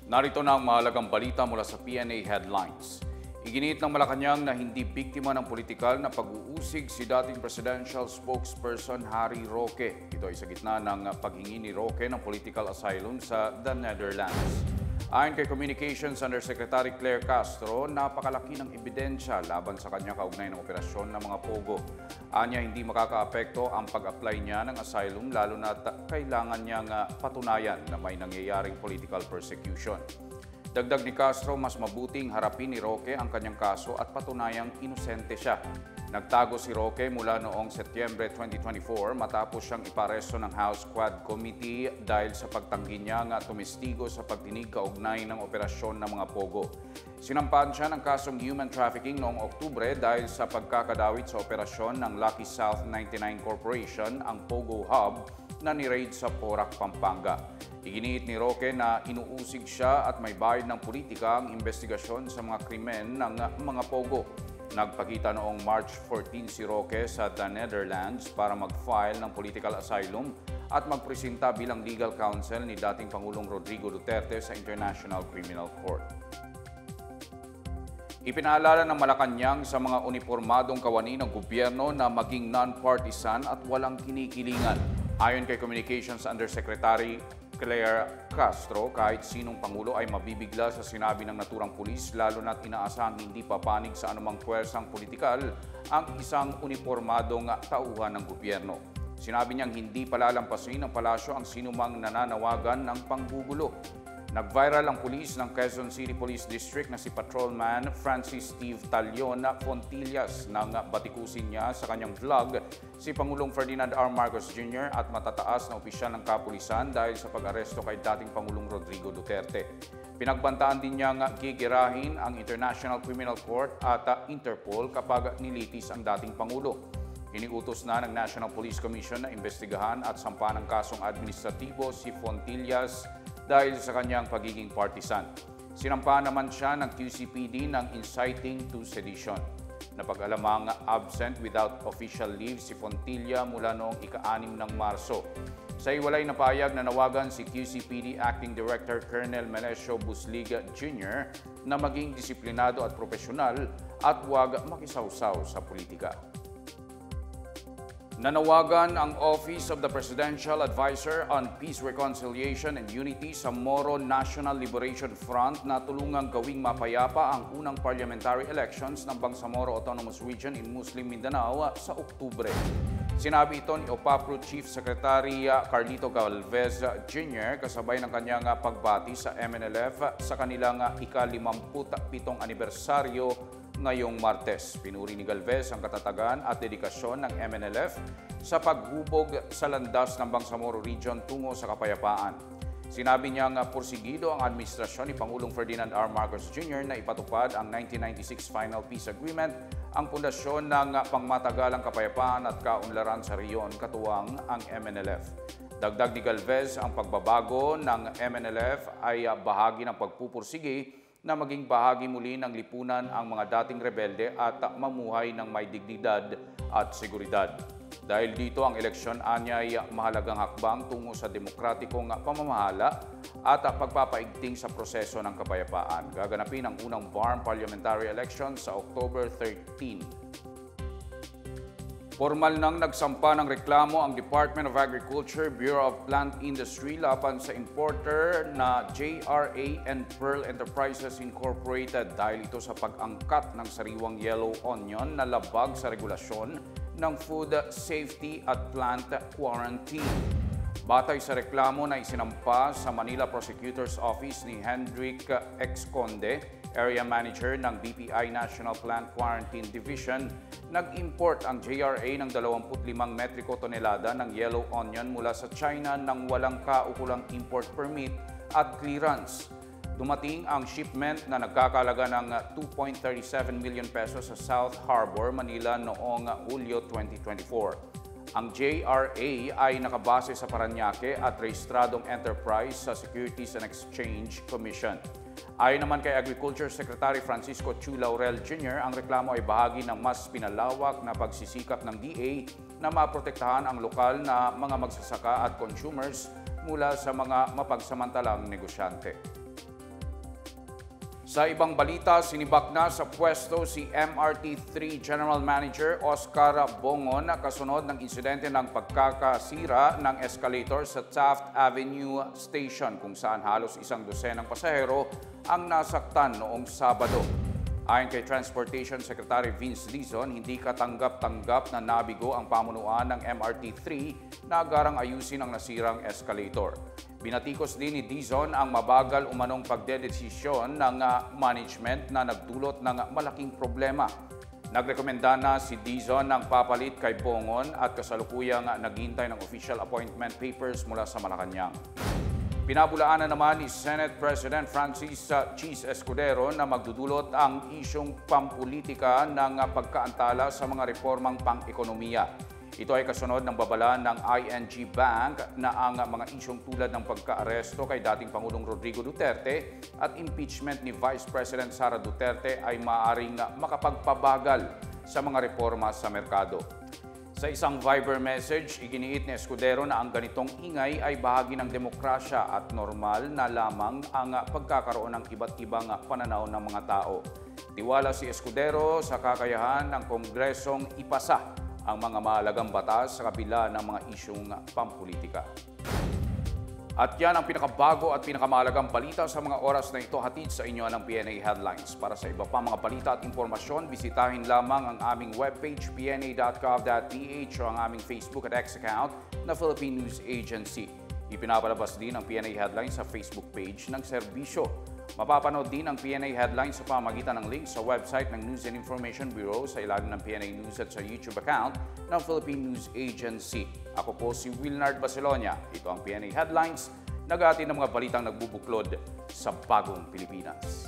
Narito na ang mahalagang balita mula sa PNA Headlines. Iginiit ng Malacanang na hindi biktima ng politikal na pag-uusig si dating presidential spokesperson Harry Roque. Ito ay sa gitna ng paghingi ni Roque ng political asylum sa The Netherlands. Ayon kay Communications Undersecretary Claire Castro, napakalaki ng ebidensya laban sa kanya kaugnay ng operasyon ng mga pogo. Anya hindi makakaapekto ang pag-apply niya ng asylum lalo na kailangan niyang patunayan na may nangyayaring political persecution. Dagdag ni Castro, mas mabuting harapin ni Roque ang kanyang kaso at patunayang inosente siya. Nagtago si Roque mula noong Setyembre 2024 matapos siyang iparesto ng House Quad Committee dahil sa pagtanggi niya tumestigo sa pagdinig kaugnay ng operasyon ng mga pogo. Sinampahan siya ng kasong human trafficking noong Oktubre dahil sa pagkakadawit sa operasyon ng Lucky South 99 Corporation, ang Pogo Hub, na ni-raid sa Porac, Pampanga. Iginiit ni Roque na inuusig siya at may bayad ng politika ang investigasyon sa mga krimen ng mga pogo. Nagpakita noong March 14 si Roque sa The Netherlands para mag-file ng political asylum at magpresenta bilang legal counsel ni dating Pangulong Rodrigo Duterte sa International Criminal Court. Ipinaalala ng Malacanang sa mga unipormadong kawani ng gobyerno na maging non-partisan at walang kinikilingan. Ayon kay Communications Undersecretary Claire Castro, kahit sinong Pangulo ay mabibigla sa sinabi ng naturang pulis lalo na't inaasahang hindi papanig sa anumang puwersang politikal ang isang unipormadong tauhan ng gobyerno. Sinabi niyang hindi palalampasin ng palasyo ang sinumang nananawagan ng panggugulo. Nag-viral ang pulis ng Quezon City Police District na si Patrolman Francis Steve Talion Fontillas nang batikusin niya sa kanyang vlog si Pangulong Ferdinand R. Marcos Jr. at matataas na opisyal ng kapulisan dahil sa pag-aresto kay dating Pangulong Rodrigo Duterte. Pinagbantaan din niyang gigirahin ang International Criminal Court at Interpol kapag nilitis ang dating Pangulo. Iniutos na ng National Police Commission na imbestigahan at sampahan ng kasong administratibo si Fontillas dahil sa kanyang pagiging partisan. Sinampahan naman siya ng QCPD ng inciting to sedition. Napag-alamang absent without official leave si Fontilla mula noong ika-6 ng Marso. Sa iwalay na payag na nawagan si QCPD Acting Director Colonel Melesio Busliga Jr. na maging disiplinado at profesional at huwag makisawsaw sa politika. Nanawagan ang Office of the Presidential Advisor on Peace, Reconciliation and Unity sa Moro National Liberation Front na tulungang gawing mapayapa ang unang parliamentary elections ng Bangsamoro Autonomous Region in Muslim Mindanao sa Oktubre. Sinabi ito ni OPAPRO Chief Secretary Carlito Galvez Jr. kasabay ng kanyang pagbati sa MNLF sa kanilang ika-57 anibersaryo ngayong Martes. Pinuri ni Galvez ang katatagan at dedikasyon ng MNLF sa paghubog sa landas ng Bangsamoro Region tungo sa kapayapaan. Sinabi niyang porsigido ang administrasyon ni Pangulong Ferdinand R. Marcos Jr. na ipatupad ang 1996 Final Peace Agreement, ang pundasyon ng pangmatagalang kapayapaan at kaunlaran sa riyon, katuwang ang MNLF. Dagdag ni Galvez, ang pagbabago ng MNLF ay bahagi ng pagpupursigi na maging bahagi muli ng lipunan ang mga dating rebelde at mamuhay ng may dignidad at seguridad. Dahil dito ang eleksyon anya ay mahalagang hakbang tungo sa demokratikong pamamahala at pagpapaigting sa proseso ng kapayapaan. Gaganapin ang unang BARM parliamentary election sa October 13. Formal nang nagsampa ng reklamo ang Department of Agriculture, Bureau of Plant Industry laban sa importer na JRA and Pearl Enterprises Incorporated dahil ito sa pag-angkat ng sariwang yellow onion na labag sa regulasyon ng food safety at plant quarantine. Batay sa reklamo na isinampa sa Manila Prosecutor's Office ni Hendrik X. Conde, Area Manager ng BPI National Plant Quarantine Division, nag-import ang JRA ng 25 metriko tonelada ng yellow onion mula sa China nang walang kaukulang import permit at clearance. Dumating ang shipment na nagkakalaga ng 2.37 million pesos sa South Harbor, Manila noong Hulyo 2024. Ang JRA ay nakabase sa Parañaque at rehistradong enterprise sa Securities and Exchange Commission. Ayon naman kay Agriculture Secretary Francisco Chu Laurel Jr., ang reklamo ay bahagi ng mas pinalawak na pagsisikap ng DA na maprotektahan ang lokal na mga magsasaka at consumers mula sa mga mapagsamantalang negosyante. Sa ibang balita, sinibak na sa pwesto si MRT3 General Manager Oscar Bongon kasunod ng insidente ng pagkakasira ng escalator sa Taft Avenue Station kung saan halos 100 pasahero ang nasaktan noong Sabado. Ayon kay Transportation Secretary Vince Dizon, hindi katanggap-tanggap na nabigo ang pamunuan ng MRT3 na agarang ayusin ang nasirang escalator. Binatikos din ni Dizon ang mabagal umanong pagdedesisyon ng management na nagdulot ng malaking problema. Nagrekomenda na si Dizon ng papalit kay Bongon at kasalukuyang naghihintay ng official appointment papers mula sa Malacanang. Pinabulaanan naman ni Senate President Francis Cheese Escudero na magdudulot ang isyong pampolitika ng pagkaantala sa mga reformang pang-ekonomiya. Ito ay kasunod ng babala ng ING Bank na ang mga isyong tulad ng pagka-aresto kay dating Pangulong Rodrigo Duterte at impeachment ni Vice President Sara Duterte ay maaaring makapagpabagal sa mga reforma sa merkado. Sa isang Viber message, iginiit ni Escudero na ang ganitong ingay ay bahagi ng demokrasya at normal na lamang ang pagkakaroon ng iba't ibang pananaw ng mga tao. Tiwala si Escudero sa kakayahan ng Kongresong ipasa ang mga mahalagang batas sa kabila ng mga isyong pampolitika. At yan ang pinakabago at pinakamahalagang balita sa mga oras na ito, hatid sa inyo ng PNA Headlines. Para sa iba pang mga balita at impormasyon, bisitahin lamang ang aming webpage pna.gov.ph o ang aming Facebook at X account na Philippine News Agency. Ipinapalabas din ang PNA Headlines sa Facebook page ng serbisyo. Mapapanood din ang PNA Headlines sa pamamagitan ng link sa website ng News and Information Bureau sa ilalim ng PNA News at sa YouTube account ng Philippine News Agency. Ako po si Wilnard Baselonia. Ito ang PNA Headlines, nag-aatid ng mga balitang nagbubuklod sa bagong Pilipinas.